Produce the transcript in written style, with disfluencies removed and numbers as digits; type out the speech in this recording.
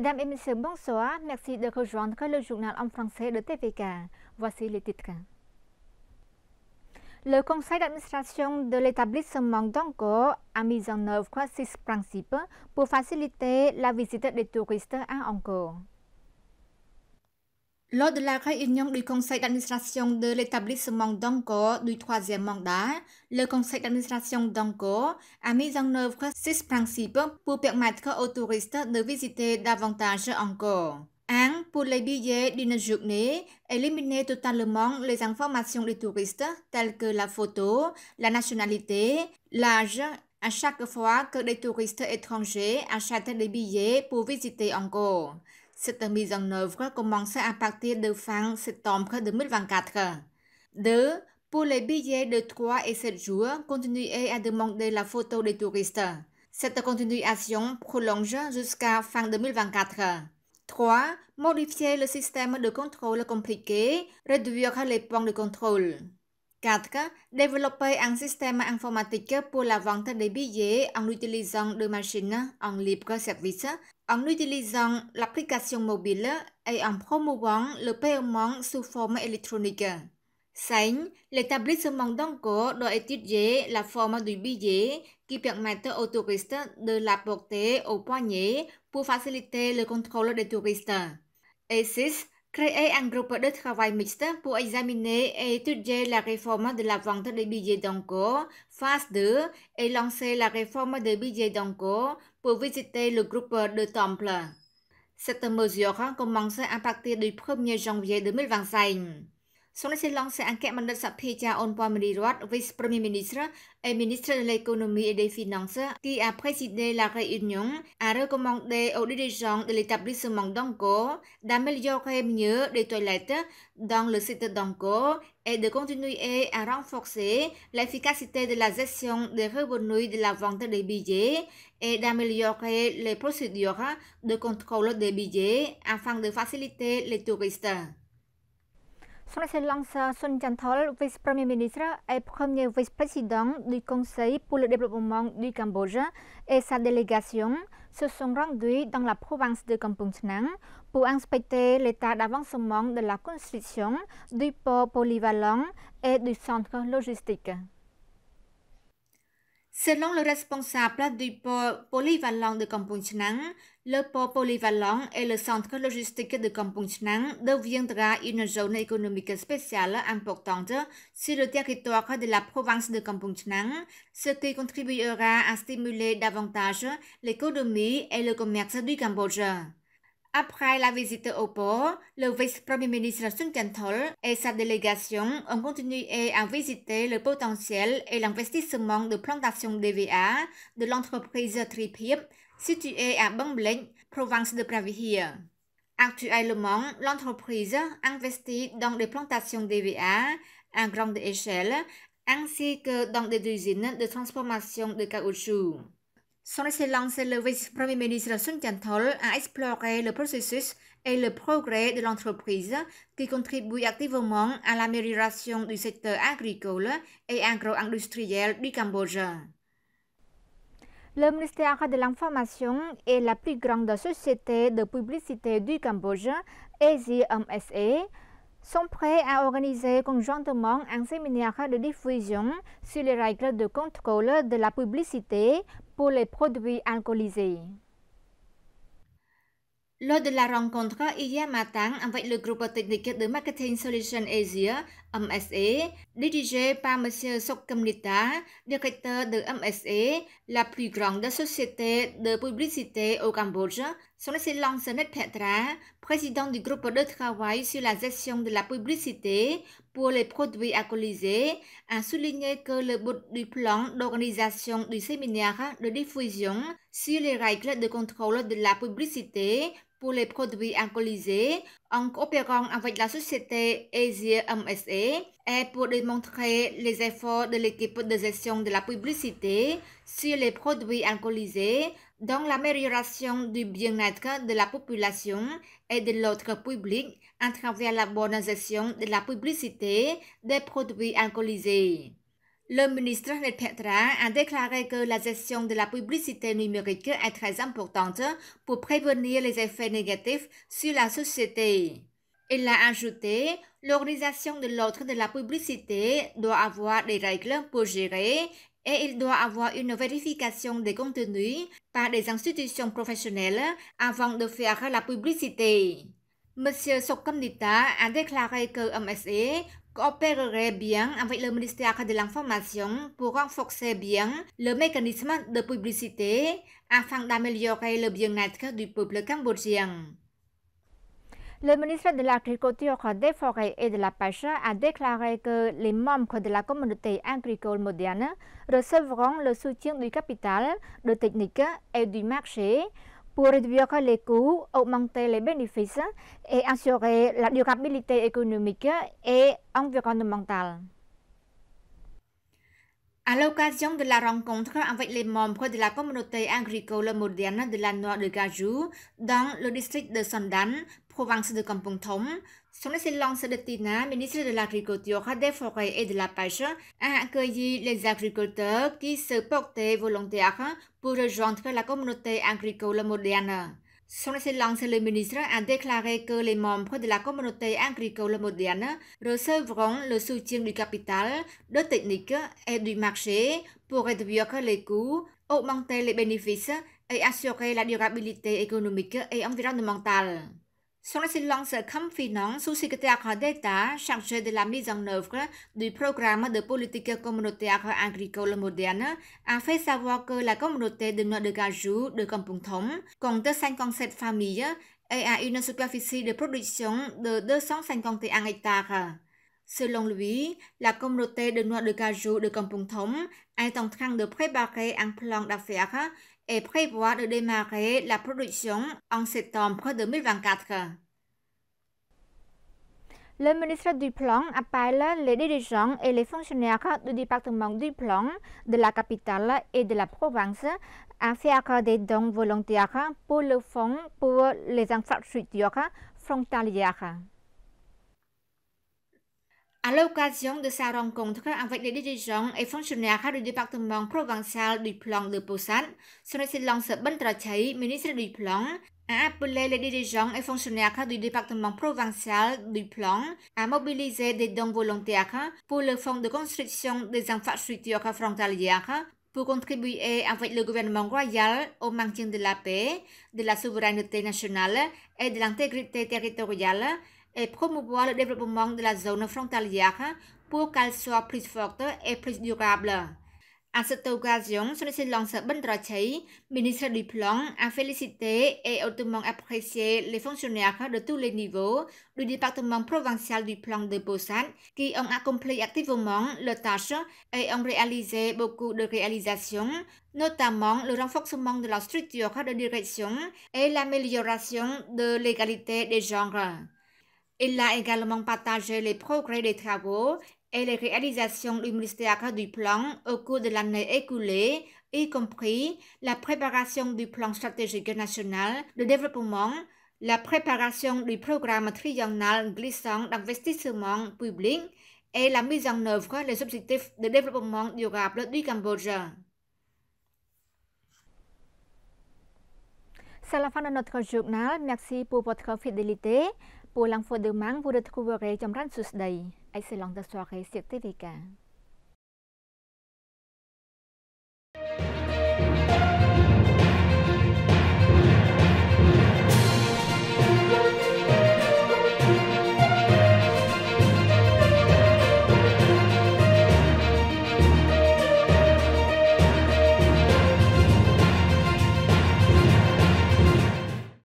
Mesdames et messieurs, bonsoir. Merci de rejoindre le journal en français de TVK. Voici les titres. Le conseil d'administration de l'établissement d'Angkor a mis en œuvre 6 principes pour faciliter la visite des touristes à Angkor. Lors de la réunion du conseil d'administration de l'établissement d'Angkor du 3e mandat, le conseil d'administration d'Angkor a mis en œuvre 6 principes pour permettre aux touristes de visiter davantage Angkor. 1. Pour les billets d'une journée, éliminer totalement les informations des touristes telles que la photo, la nationalité, l'âge, à chaque fois que des touristes étrangers achètent des billets pour visiter Angkor. Cette mise en œuvre commence à partir de fin septembre 2024. 2. Pour les billets de 3 et 7 jours, continuez à demander la photo des touristes. Cette continuation prolonge jusqu'à fin 2024. 3. Modifier le système de contrôle compliqué, réduire les points de contrôle. 4. Développer un système informatique pour la vente des billets en utilisant des machines en libre service, en utilisant l'application mobile et en promouvant le paiement sous forme électronique. 5. L'établissement d'Angkor doit étudier la forme du billet qui permette aux touristes de la porter au poignet pour faciliter le contrôle des touristes. Et 6. Créer un groupe de travail mixte pour examiner et étudier la réforme de la vente des billets d'Angkor, phase 2, et lancer la réforme des billets d'Angkor pour visiter le groupe de temples. Cette mesure commence à partir du 1er janvier 2025. Son Excellence Ankemandit Saphicha Onpomrirat, vice-premier ministre et ministre de l'économie et des finances, qui a présidé la réunion, a recommandé aux dirigeants de l'établissement d'Angkor d'améliorer mieux les toilettes dans le site d'Angkor et de continuer à renforcer l'efficacité de la gestion des revenus de la vente des billets et d'améliorer les procédures de contrôle des billets afin de faciliter les touristes. Son Excellence Sun Chanthol, vice-premier ministre et premier vice-président du Conseil pour le développement du Cambodge et sa délégation se sont rendus dans la province de Kampong Chnang pour inspecter l'état d'avancement de la construction du port polyvalent et du centre logistique. Selon le responsable du port polyvalent de Kampong Chnang, le port polyvalent et le centre logistique de Kampong Chnang deviendra une zone économique spéciale importante sur le territoire de la province de Kampong Chnang, ce qui contribuera à stimuler davantage l'économie et le commerce du Cambodge. Après la visite au port, le vice-premier ministre Sun Chanthol et sa délégation ont continué à visiter le potentiel et l'investissement de plantation DVA de l'entreprise Tripip située à Bang Blek, province de Pravihia. Actuellement, l'entreprise investit dans des plantations DVA à grande échelle ainsi que dans des usines de transformation de caoutchouc. Son Excellence le vice-premier ministre Sun Chanthol a exploré le processus et le progrès de l'entreprise qui contribue activement à l'amélioration du secteur agricole et agro-industriel du Cambodge. Le ministère de l'Information est la plus grande société de publicité du Cambodge, ASIA-MSA, sont prêts à organiser conjointement un séminaire de diffusion sur les règles de contrôle de la publicité pour les produits alcoolisés. Lors de la rencontre hier matin avec le groupe technique de Marketing Solutions Asia, MSA, dirigé par M. Sokam Nita, directeur de MSA, la plus grande société de publicité au Cambodge, Son Excellence Net Petra, président du groupe de travail sur la gestion de la publicité pour les produits alcoolisés, a souligné que le but du plan d'organisation du séminaire de diffusion sur les règles de contrôle de la publicité pour les produits alcoolisés en coopérant avec la société Asia MSA est pour démontrer les efforts de l'équipe de gestion de la publicité sur les produits alcoolisés dans l'amélioration du bien-être de la population et de l'ordre public à travers la bonne gestion de la publicité des produits alcoolisés. Le ministre Ned Petra a déclaré que la gestion de la publicité numérique est très importante pour prévenir les effets négatifs sur la société. Il a ajouté, l'organisation de l'ordre de la publicité doit avoir des règles pour gérer et il doit avoir une vérification des contenus par des institutions professionnelles avant de faire la publicité. Monsieur Sokonita a déclaré que MSA coopérerait bien avec le ministère de l'Information pour renforcer bien le mécanisme de publicité afin d'améliorer le bien-être du peuple cambodgien. Le ministre de l'Agriculture, des Forêts et de la Pêche a déclaré que les membres de la communauté agricole moderne recevront le soutien du capital, de technique et du marché pour réduire les coûts, augmenter les bénéfices et assurer la durabilité économique et environnementale. À l'occasion de la rencontre avec les membres de la communauté agricole moderne de la Noix de Cajou dans le district de Sondan, province de Kampong Thom, son Excellence de Tina, ministre de l'Agriculture, des Forêts et de la Pêche, a accueilli les agriculteurs qui se portaient volontaires pour rejoindre la communauté agricole moderne. Son Excellence le ministre a déclaré que les membres de la communauté agricole moderne recevront le soutien du capital, de technique et du marché pour réduire les coûts, augmenter les bénéfices et assurer la durabilité économique et environnementale. Son Excellence Kham Phinong, sous-secrétaire d'État chargé de la mise en œuvre du programme de politique communautaire agricole moderne, a fait savoir que la communauté de Noix de Cajou de Kampong Thom compte 57 familles et a une superficie de production de 251 hectares. Selon lui, la communauté de Noix de Cajou de Kampong Thom est en train de préparer un plan d'affaires et prévoit de démarrer la production en septembre 2024. Le ministre du Plan appelle les dirigeants et les fonctionnaires du département du Plan, de la capitale et de la province à faire des dons volontaires pour le fonds pour les infrastructures frontalières. À l'occasion de sa rencontre avec les dirigeants et fonctionnaires du département provincial du Plan de Posan, Son Excellence Ben Trachai, ministre du Plan, a appelé les dirigeants et fonctionnaires du département provincial du Plan à mobiliser des dons volontaires pour le fonds de construction des infrastructures frontalières pour contribuer avec le gouvernement royal au maintien de la paix, de la souveraineté nationale et de l'intégrité territoriale et promouvoir le développement de la zone frontalière pour qu'elle soit plus forte et plus durable. À cette occasion, Son Excellence Ben Trachai, ministre du Plan, a félicité et hautement apprécié les fonctionnaires de tous les niveaux du département provincial du Plan de Posan qui ont accompli activement leurs tâches et ont réalisé beaucoup de réalisations, notamment le renforcement de la structure de direction et l'amélioration de l'égalité des genres. Il a également partagé les progrès des travaux et les réalisations du ministère du Plan au cours de l'année écoulée, y compris la préparation du plan stratégique national de développement, la préparation du programme triennal glissant d'investissement public et la mise en œuvre des objectifs de développement durable du Cambodge. C'est la fin de notre journal. Merci pour votre fidélité. Pour l'info demain, vous retrouverez Jamran Susday. Excellente soirée sur TVK.